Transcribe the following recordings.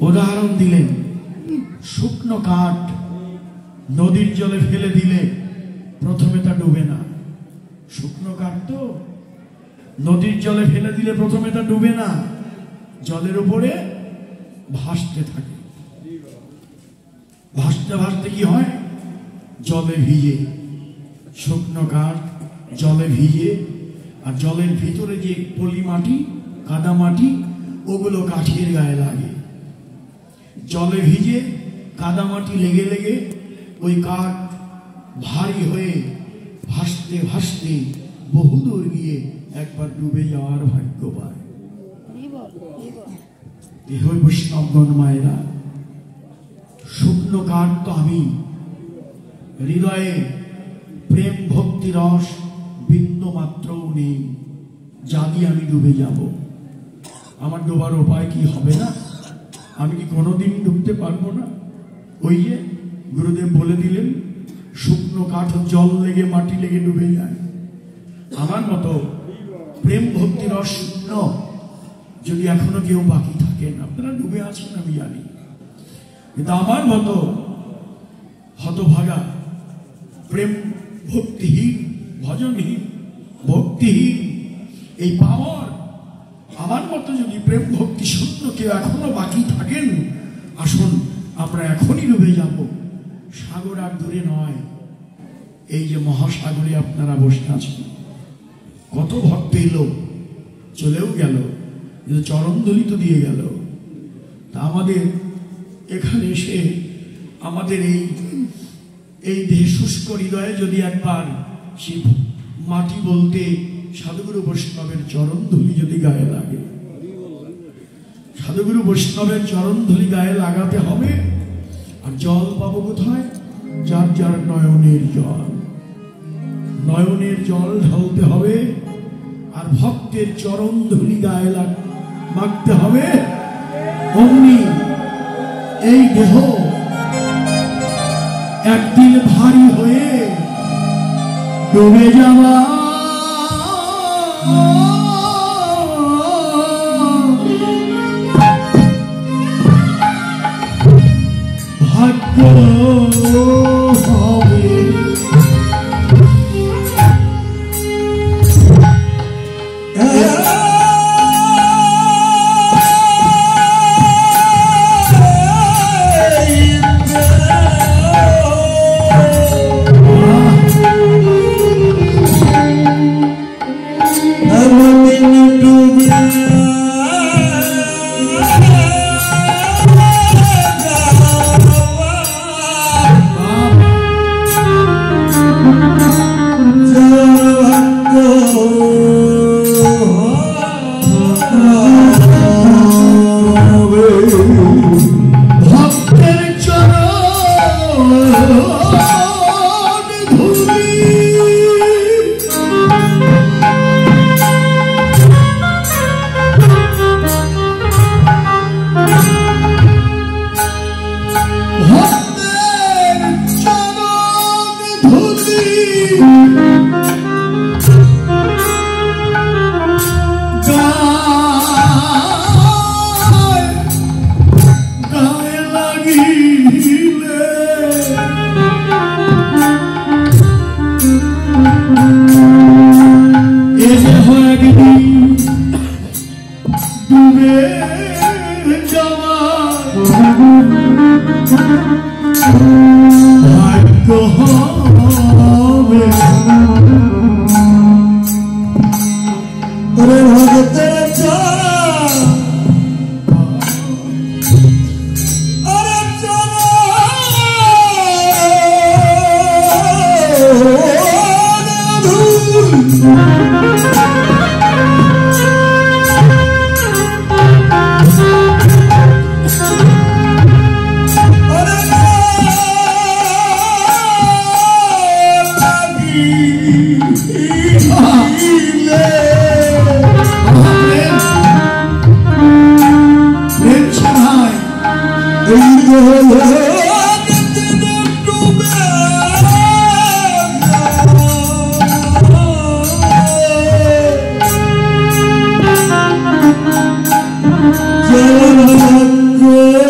উদাহরণ দিলেন, শুকনো কাঠ নদীর জলে ফেলে দিলে প্রথমে তা ডুবে না। শুকনো কাঠ তো নদীর জলে ফেলে দিলে প্রথমে তা ডুবে না, জলের উপরে ভাসতে থাকে। ভাসতে ভাসতে কি হয়? জলে ভিজে। শুকনো কাঠ জলে ভিজে, আর জলের ভিতরে যে পলি মাটি, কাদা মাটি, ওগুলো কাঠের গায়ে লাগে। জলে ভিজে কাদা মাটি লেগে লেগে ওই কাঠ ভারী হয়ে ভাসতে ভাসতে বহুদূর গিয়ে একবার ডুবে যাওয়ার ভাগ্য পায়। বৈষ্ণবগণ মায়েরা, শুকনো কাঠ তো আমি, হৃদয়ে প্রেম ভক্তি রস বিন্দু মাত্রও নেই, যা দিয়ে আমি ডুবে যাব। আমার ডোবার উপায় কি হবে না? আমি কি কোনোদিন ডুবতে পারবো না? ওই যে গুরুদেব বলে দিলেন, শুকনো কাঠ জল লেগে মাটি লেগে ডুবে যায়। আমার মতো প্রেম ভক্তি রস শূন্য যদি এখনো কেউ বাকি থাকেন, আপনারা ডুবে আছেন আমি জানি, কিন্তু আমার মতো হতভাগা প্রেম ভক্তিহীন, ভজনহীন, ভক্তিহীন এই পাওয়ার, আমার মতো যদি প্রেম ভক্তি শূন্য কেউ এখনো বাকি থাকেন, আসুন আমরা এখনই ডুবে যাব। সাগর আর দূরে নয়, এই যে মহাসাগরে আপনারা বসে আছেন। কত ভক্ত এলো, চলেও গেল, কিন্তু চরণধুলি তো দিয়ে গেল। তা আমাদের এখানে এসে আমাদের এই দেহে শুষ্ক হৃদয়ে যদি একবার সে মাটি বলতে সাধুগুরু বৈষ্ণবের চরণধুলি যদি গায়ে লাগে, সাধুগুরু বৈষ্ণবের চরণধুলি গায়ে লাগাতে হবে। আর জল পাবো কোথায়? যার যার নয়নের জল, নয়নের জল ঢালতে হবে, আর ভক্তের চরণধুলি গায়ে মাখতে হবে। অমনি এই দেহ একদিন ভারী হয়ে ডুবে যাওয়া ভাগ্য হবে। Yeah.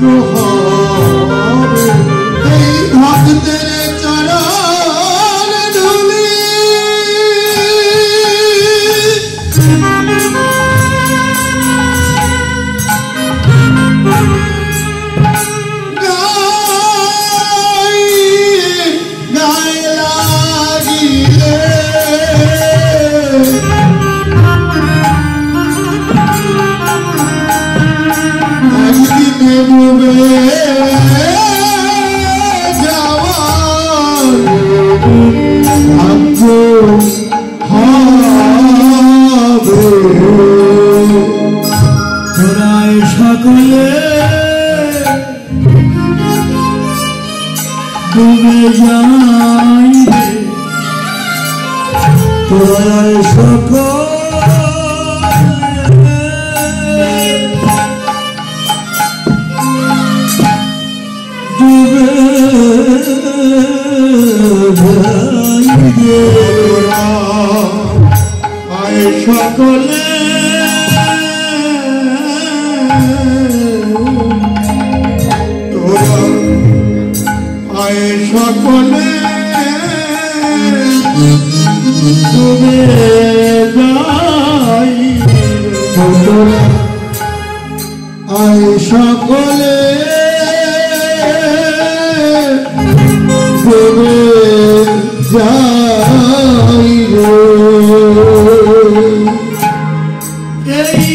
হবে। এই ভক্তের চরণ ধুলি গায়ে লাগিলে একদিনে ডুবে যাওয়ার ভাগ্য হবে। তোরাই সকলে ডুবে যাইবে, তোরাই সকলে ডুবে যাইবে। আয় সকলে তোরা আয় সকলে ডুবে যাইবে। তোরা আয় সকলে ডুবে যাইবে। এই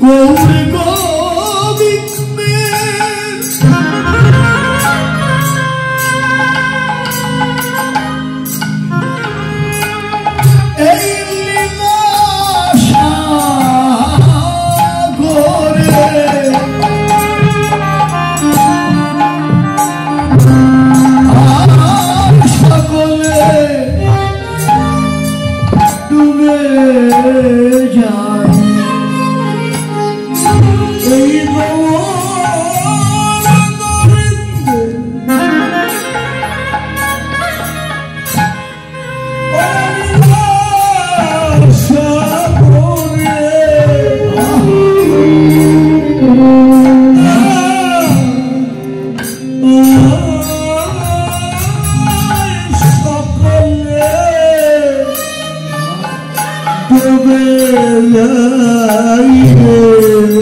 গৌর গোবিন্দের এই লীলা সাগরে আর সকলে ডুবে যায়। এই ডুবে যাইবে।